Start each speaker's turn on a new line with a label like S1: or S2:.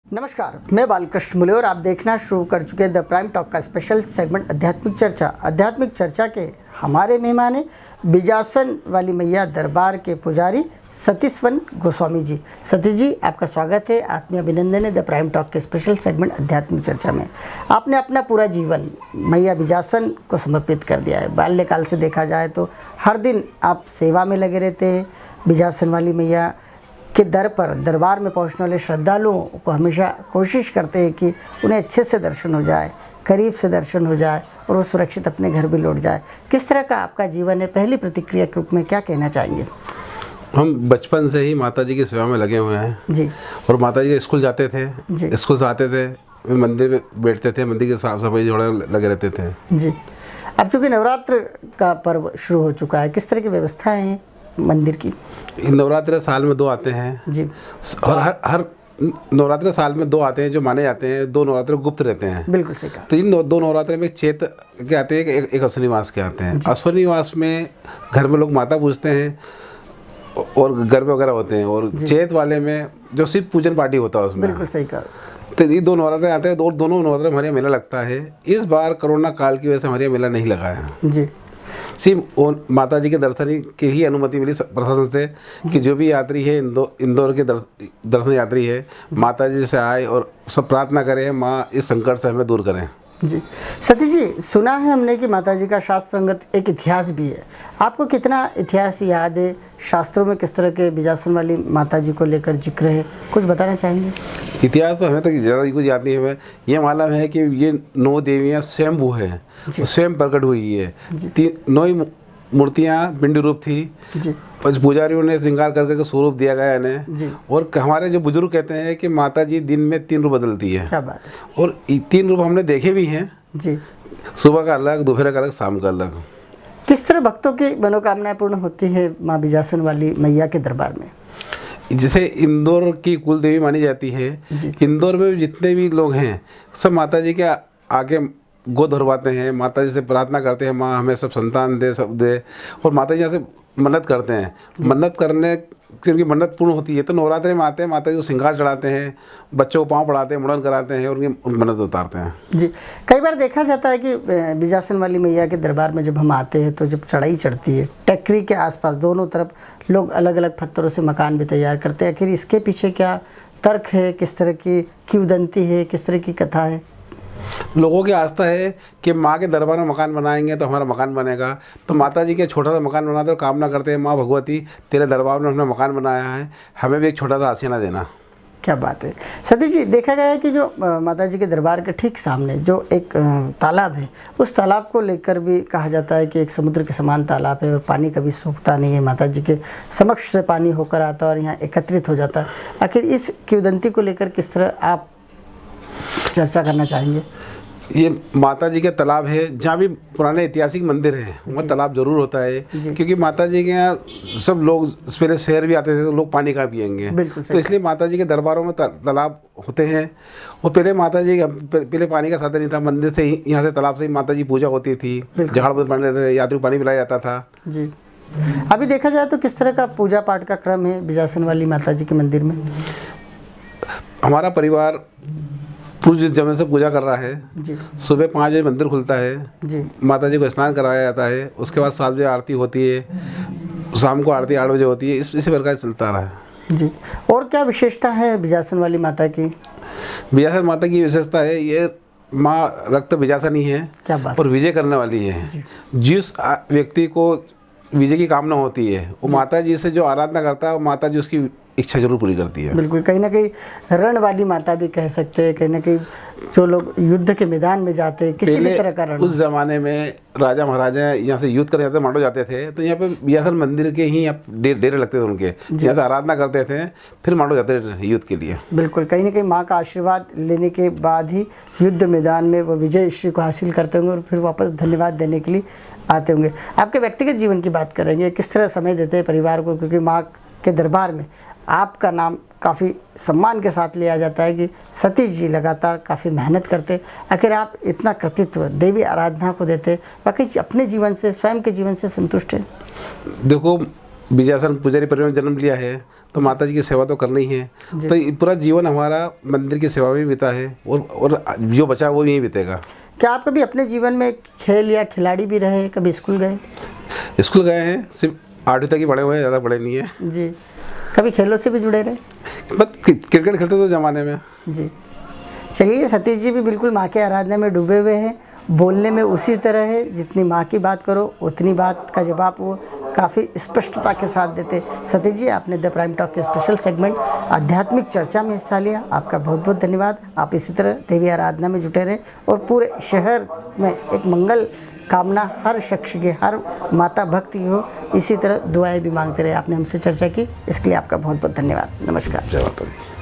S1: नमस्कार, मैं बालकृष्ण मुले और आप देखना शुरू कर चुके हैं द प्राइम टॉक का स्पेशल सेगमेंट आध्यात्मिक चर्चा। आध्यात्मिक चर्चा के हमारे मेहमान हैं बिजासन वाली मैया दरबार के पुजारी सतीशवन गोस्वामी जी। सतीश जी, आपका स्वागत है, आत्मीय अभिनंदन है द प्राइम टॉक के स्पेशल सेगमेंट आध्यात्मिक चर्चा में। आपने अपना पूरा जीवन मैया बिजासन को समर्पित कर दिया है। बाल्यकाल से देखा जाए तो हर दिन आप सेवा में लगे रहते हैं। बिजासन वाली मैया के दर पर दरबार में पहुंचने वाले श्रद्धालुओं को हमेशा कोशिश करते हैं कि उन्हें अच्छे से दर्शन हो जाए, करीब से दर्शन हो जाए और वो सुरक्षित अपने घर भी लौट जाए। किस तरह का आपका जीवन है? पहली प्रतिक्रिया के रूप में क्या कहना चाहेंगे?
S2: हम बचपन से ही माता जी की सेवा में लगे हुए हैं
S1: जी।
S2: और माता जी स्कूल जाते थे,
S1: जी।
S2: स्कूल से आते थे, मंदिर में बैठते थे, मंदिर की साफ सफाई जोड़े लगे रहते थे।
S1: जी। अब चूँकि नवरात्र का पर्व शुरू हो चुका है, किस तरह की व्यवस्थाएँ हैं मंदिर की?
S2: नवरात्र साल में 2 आते हैं
S1: जी।
S2: और हर नवरात्र साल में 2 आते हैं जो माने जाते हैं। 2 नवरात्र गुप्त रहते हैं।
S1: बिल्कुल सही कहा।
S2: तो इन 2 नवरात्र में चैत के आते हैं, एक अश्विनी मास के आते हैं। अश्विनी मास में घर में लोग माता पूजते हैं और गरबे वगैरह होते हैं, और चैत वाले में जो सिर्फ पूजन पार्टी होता है उसमें।
S1: बिल्कुल सही कहा।
S2: तो ये 2 नवरात्र आते हैं और दोनों नवरात्र में हमारे यहाँ मेला लगता है। इस बार कोरोना काल की वजह से हमारे यहाँ मेला नहीं लगा है।
S1: जी।
S2: सिर्फ माता जी के दर्शन की ही अनुमति मिली प्रशासन से कि जो भी यात्री है इंदौर के दर्शन यात्री है, माता जी से आए और सब प्रार्थना करें, माँ इस संकट से हमें दूर करें।
S1: जी। सतीश जी, सुना है हमने कि माता जी का शास्त्रंगत एक इतिहास भी है। आपको कितना इतिहास याद है? शास्त्रों में किस तरह के बिजासन वाली माता जी को लेकर जिक्र है, कुछ बताना चाहेंगे?
S2: इतिहास तो हमें तक ज़्यादा कुछ याद नहीं है। हमें ये मालूम है कि ये 9 देवियाँ स्वयं हैं, स्वयं प्रकट हुई है। 9 मूर्तियाँ पिंड रूप थी।
S1: जी।
S2: पुजारियों ने श्रृंगार करके स्वरूप दिया गया इन्हें। और हमारे जो बुजुर्ग कहते हैं कि माता जी दिन में 3 रूप बदलती है।
S1: क्या बात है।
S2: और 3 रूप हमने देखे भी हैं।
S1: जी।
S2: सुबह का अलग, दोपहर का अलग, शाम का अलग।
S1: किस तरह भक्तों की मनोकामनाएं पूर्ण होती है माँ बिजासन वाली मैया के दरबार में?
S2: जैसे इंदौर की कुल देवी मानी जाती है, इंदौर में जितने भी लोग हैं सब माता जी के आगे गोद भरवाते हैं, माता जी से प्रार्थना करते हैं, माँ हमें सब संतान दे, सब दे। और माता जी यहाँ से मन्नत करते हैं। मन्नत करने क्योंकि मन्नत पूर्ण होती है तो नवरात्रि में आते हैं, माता जी को श्रृंगार चढ़ाते हैं, बच्चों को पाँव पड़ाते हैं, मुंडन कराते हैं और उनकी मन्नत उतारते हैं। जी।
S1: कई बार देखा जाता है कि बिजासन वाली मैया के दरबार में जब हम आते हैं तो जब चढ़ाई चढ़ती है, टेकरी के आसपास दोनों तरफ लोग अलग अलग पत्थरों से मकान भी तैयार करते हैं। आखिर इसके पीछे क्या तर्क है? किस तरह की किंवदंती है? किस तरह की कथा है?
S2: लोगों की आस्था है कि माँ के दरबार में मकान बनाएंगे तो हमारा मकान बनेगा। तो माता जी के छोटा सा मकान बनाते और कामना करते हैं, माँ भगवती तेरे दरबार में हमने मकान बनाया है, हमें भी एक छोटा सा आसीना देना।
S1: क्या बात है। सतीश जी, देखा गया है कि जो माता जी के दरबार के ठीक सामने जो एक तालाब है, उस तालाब को लेकर भी कहा जाता है कि एक समुद्र के समान तालाब है और पानी कभी सूखता नहीं है। माता जी के समक्ष से पानी होकर आता है और यहाँ एकत्रित हो जाता है। आखिर इस किंवदंती को लेकर किस तरह आप चर्चा करना चाहेंगे?
S2: ये माता जी के तालाब है, जहाँ भी पुराने ऐतिहासिक मंदिर हैं वहाँ तालाब जरूर होता है, क्योंकि माता जी के यहाँ सब लोग पहले शहर भी आते थे तो लोग पानी कहाँ पियेंगे, तो इसलिए माता जी के दरबारों में तालाब होते हैं। और पहले माता जी पहले पानी का साधन नहीं था, मंदिर से ही, यहाँ से तालाब से ही माता जी पूजा होती थी, झाड़ बूट पानी रहते थे, यात्री पानी पिलाया जाता था। जी।
S1: अभी देखा जाए तो किस तरह का पूजा पाठ का क्रम है बिजासन वाली माता जी के मंदिर में?
S2: हमारा परिवार पूज्य जब से पूजा कर रहा है। जी। सुबह 5 बजे मंदिर खुलता है। जी। माता जी को स्नान कराया जाता है, उसके बाद 7 बजे आरती होती है, शाम को आरती 8 बजे होती है। इसी प्रकार चलता रहा है। जी।
S1: और क्या विशेषता है बिजासन वाली माता की?
S2: बिजासन माता की विशेषता है, ये माँ रक्त बिजासनी है।
S1: क्या बात।
S2: और विजय करने वाली है। जिस व्यक्ति को विजय की कामना होती है वो माता जी से जो आराधना करता है, वो माता जी उसकी इच्छा जरूर पूरी करती है।
S1: बिल्कुल, कहीं ना कहीं रण वाली माता भी कह सकते हैं। कहीं ना कहीं जो लोग युद्ध के मैदान में जाते हैं, किसी भी तरह का रण,
S2: उस जमाने में राजा महाराजा यहाँ से युद्ध करने जाते, मांडो जाते थे, तो यहाँ पे बिजासन मंदिर के ही डेरे लगते थे उनके, यहाँ से आराधना करते थे, फिर मांडो जाते थे युद्ध के लिए।
S1: बिल्कुल, कहीं ना कहीं माँ का आशीर्वाद लेने के बाद ही युद्ध मैदान में वो विजय श्री को हासिल करते होंगे और फिर वापस धन्यवाद देने के लिए आते होंगे। आपके व्यक्तिगत जीवन की बात करेंगे, किस तरह समय देते हैं परिवार को? क्योंकि माँ के दरबार में आपका नाम काफ़ी सम्मान के साथ लिया जाता है कि सतीश जी लगातार काफ़ी मेहनत करते। आखिर आप इतना कृतित्व देवी आराधना को देते, बाकी अपने जीवन से, स्वयं के जीवन से संतुष्ट हैं?
S2: देखो, विजयासन पुजारी परिवार में जन्म लिया है तो माता जी की सेवा तो करनी ही है। तो ये पूरा जीवन हमारा मंदिर की सेवा में बीता है और जो बचा वो यहीं बीतेगा।
S1: क्या आप कभी अपने जीवन में खेल या खिलाड़ी भी रहे, कभी स्कूल गए?
S2: स्कूल गए हैं, सिर्फ 8वीं तक ही पढ़े हुए हैं, ज़्यादा पढ़े नहीं है
S1: जी। कभी खेलों से भी जुड़े रहे?
S2: बस क्रिकेट खेलते थे ज़माने में।
S1: जी। चलिए, सतीश जी भी बिल्कुल माँ के आराधना में डूबे हुए हैं। बोलने में उसी तरह है, जितनी माँ की बात करो उतनी बात का जवाब वो काफ़ी स्पष्टता के साथ देते। सतीश जी, आपने द प्राइम टॉक के स्पेशल सेगमेंट आध्यात्मिक चर्चा में हिस्सा लिया, आपका बहुत बहुत धन्यवाद। आप इसी तरह देवी आराधना में जुटे रहें और पूरे शहर में एक मंगल कामना हर शख्स की, हर माता भक्त की हो, इसी तरह दुआएं भी मांगते रहे। आपने हमसे चर्चा की, इसके लिए आपका बहुत बहुत धन्यवाद। नमस्कार।
S2: जय माता दी।